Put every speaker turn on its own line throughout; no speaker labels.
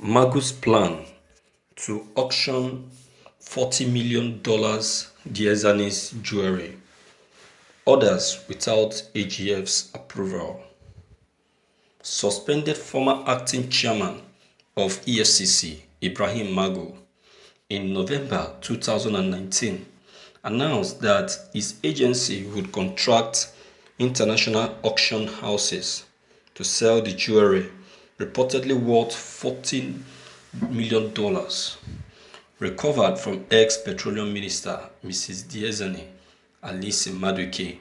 Magu'S plan to auction $40 million Diezani'S jewelry. Orders without AGF's approval. Suspended former acting chairman of EFCC, Ibrahim Magu, in November 2019 announced that his agency would contract international auction houses to sell the jewelry, reportedly worth $14 million, recovered from ex-Petroleum Minister Mrs. Diezani'S Madueke,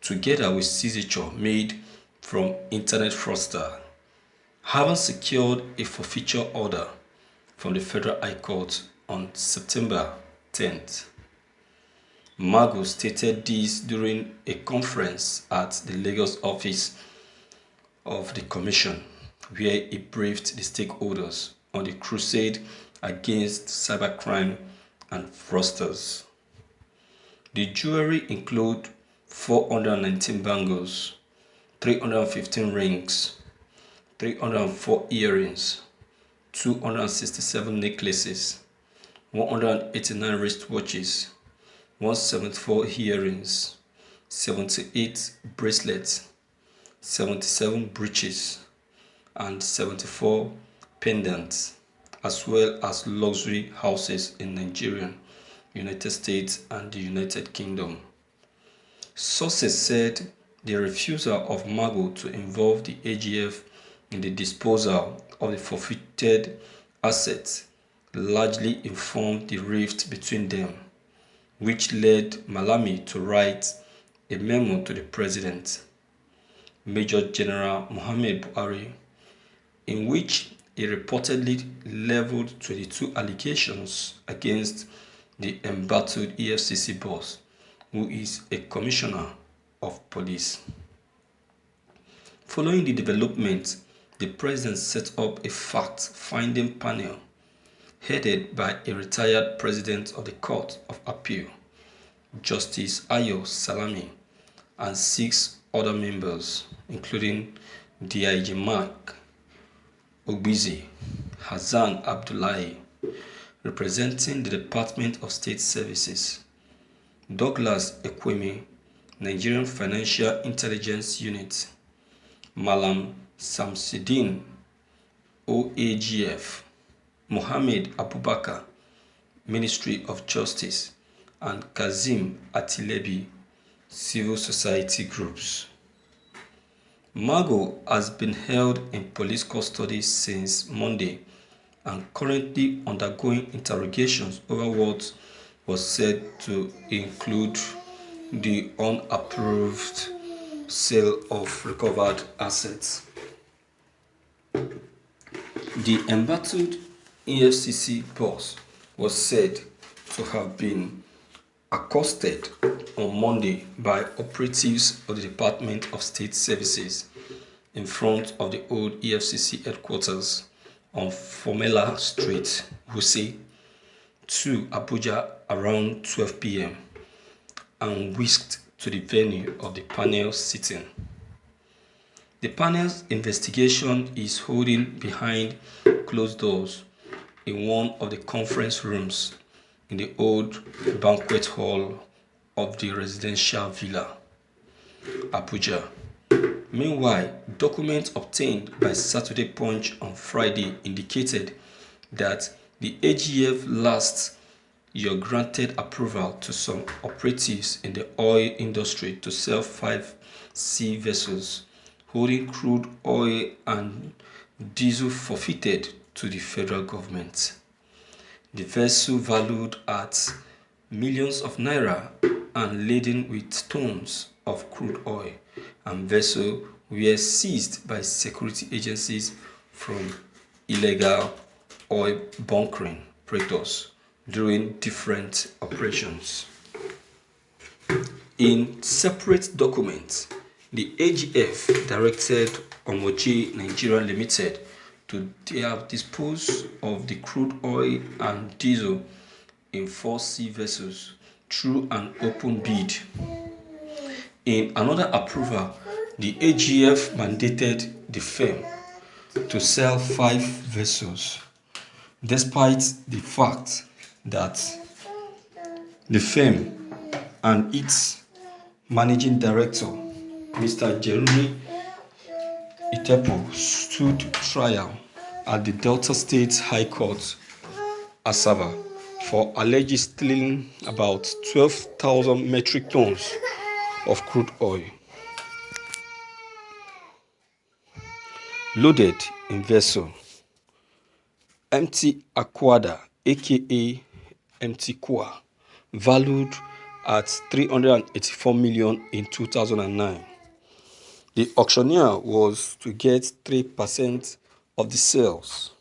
together with signature made from internet fraudster, having secured a forfeiture order from the Federal High Court on September 10th. Magu stated this during a conference at the Lagos office of the Commission, where he briefed the stakeholders on the crusade against cybercrime and fraudsters. The jewelry include 419 bangles, 315 rings, 304 earrings, 267 necklaces, 189 wristwatches, 174 earrings, 78 bracelets, 77 brooches, and 74 pendants, as well as luxury houses in Nigeria, United States, and the United Kingdom. Sources said the refusal of Magu to involve the AGF in the disposal of the forfeited assets largely informed the rift between them, which led Malami to write a memo to the president, Major General Muhammad Buhari, in which he reportedly leveled 22 allegations against the embattled EFCC boss, who is a commissioner of police. Following the development, the president set up a fact-finding panel headed by a retired president of the Court of Appeal, Justice Ayo Salami, and 6 other members, including Diezani'S, Ogbizi, Hassan Abdullahi, representing the Department of State Services, Douglas Ekweme, Nigerian Financial Intelligence Unit, Malam Samsidin, OAGF, Mohammed Abubakar, Ministry of Justice, and Kazim Atilebi, civil society groups. Magu has been held in police custody since Monday and currently undergoing interrogations over what was said to include the unapproved sale of recovered assets. The embattled EFCC boss was said to have been accosted on Monday by operatives of the Department of State Services in front of the old EFCC headquarters on Formela Street, Wuse, 2 Abuja around 12 p.m. and whisked to the venue of the panel sitting. The panel's investigation is holding behind closed doors in one of the conference rooms in the old banquet hall of the residential villa, Abuja. Meanwhile, documents obtained by Saturday Punch on Friday indicated that the AGF last year granted approval to some operatives in the oil industry to sell 5 sea vessels holding crude oil and diesel forfeited to the federal government. The vessel valued at millions of naira and laden with tons of crude oil and vessels were seized by security agencies from illegal oil bunkering operators during different operations. In separate documents, the AGF directed Omoji Nigeria Limited to dispose of the crude oil and diesel in 4 sea vessels through an open bid. In another approval, the AGF mandated the firm to sell 5 vessels despite the fact that the firm and its managing director, Mr. Jeremy Itepo, stood trial at the Delta State High Court, Asaba, for alleged stealing about 12,000 metric tons of crude oil loaded in vessel MT Aquada, aka MT Kwa, valued at 384 million in 2009. The auctioneer was to get 3% of the sales.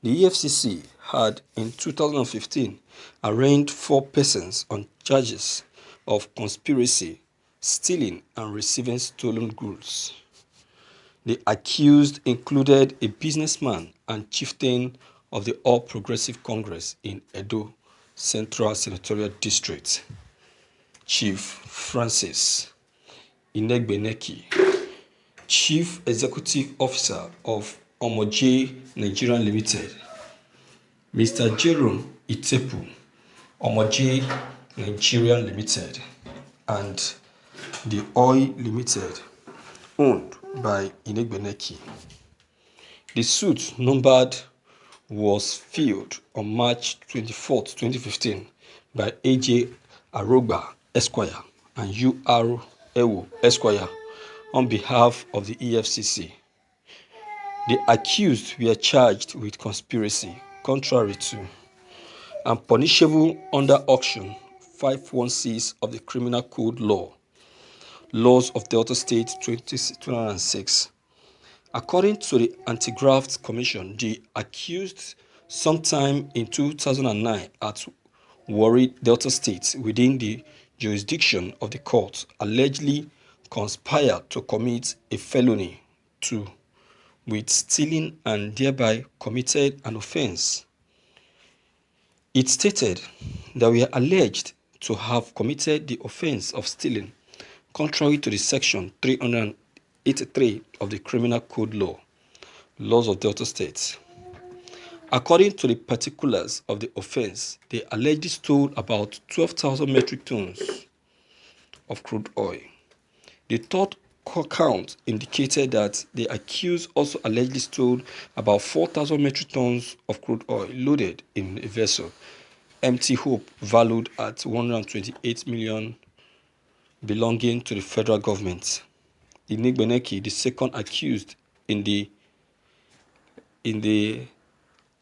The EFCC had in 2015 arraigned 4 persons on charges of conspiracy, stealing and receiving stolen goods. The accused included a businessman and chieftain of the All Progressive Congress in Edo Central Senatorial District, Chief Francis Inegbeneki, Chief Executive Officer of Omoje Nigeria Limited, Mr. Jerome Itepu, Omoje Nigeria Limited, and the Oil Limited, owned by Inegbeneki. The suit numbered was filed on March 24, 2015 by A.J. Arogba Esquire and U.R. Ewo Esquire on behalf of the EFCC. The accused were charged with conspiracy contrary to and punishable under Auction 516 of the Criminal Code Laws of Delta State 2006. According to the Anti-Graft Commission, the accused sometime in 2009 at Warri, Delta State, within the jurisdiction of the court, allegedly conspired to commit a felony with stealing and thereby committed an offense. It stated that we are alleged to have committed the offense of stealing contrary to the section 383 of the Criminal Code Laws of Delta State. According to the particulars of the offense, they allegedly stole about 12,000 metric tons of crude oil. The third count indicated that the accused also allegedly stole about 4,000 metric tons of crude oil loaded in a vessel, MT Hope, valued at 128 million, belonging to the federal government. Inegbeneki, the second accused in the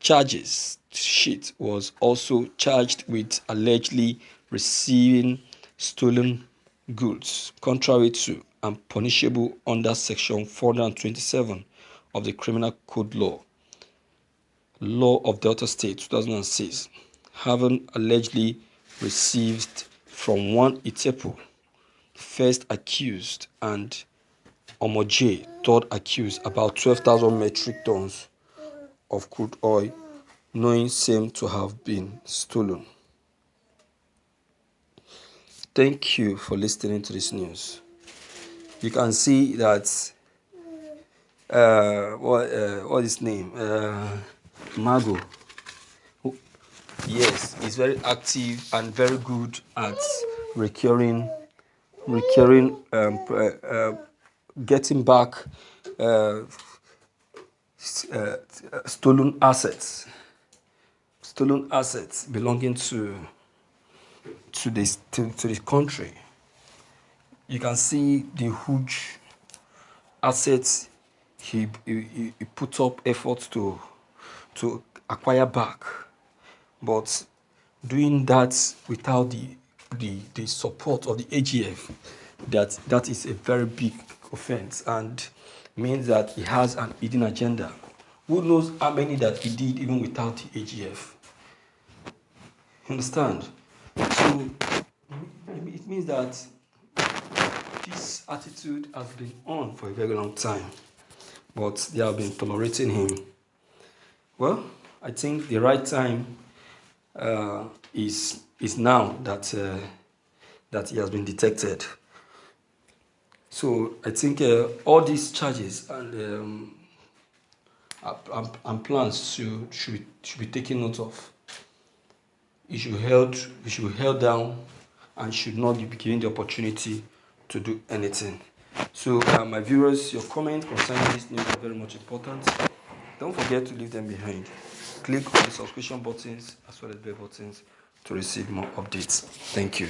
charges sheet, was also charged with allegedly receiving stolen goods contrary to and punishable under section 427 of the Criminal Code Law of Delta State 2006, having allegedly received from one Itepo, first accused, and Omoje, third accused, about 12,000 metric tons of crude oil, knowing same to have been stolen. Thank you for listening to this news. You can see that what is his name? Mago. Yes, he's very active and very good at recurring, getting back stolen assets belonging to the country. You can see the huge assets he put up efforts to acquire back, but doing that without the support of the AGF, that is a very big offense and means that he has an hidden agenda. Who knows how many that he did even without the AGF? Understand? So it means that this attitude has been on for a very long time, but they have been tolerating him. Well, I think the right time is now that he has been detected. So I think all these charges and and plans should be taken note of. You should be held down and should not be given the opportunity to do anything. So my viewers, your comment concerning this news are very much important. Don't forget to leave them behind. Click on the subscription buttons as well as bell buttons to receive more updates. Thank you.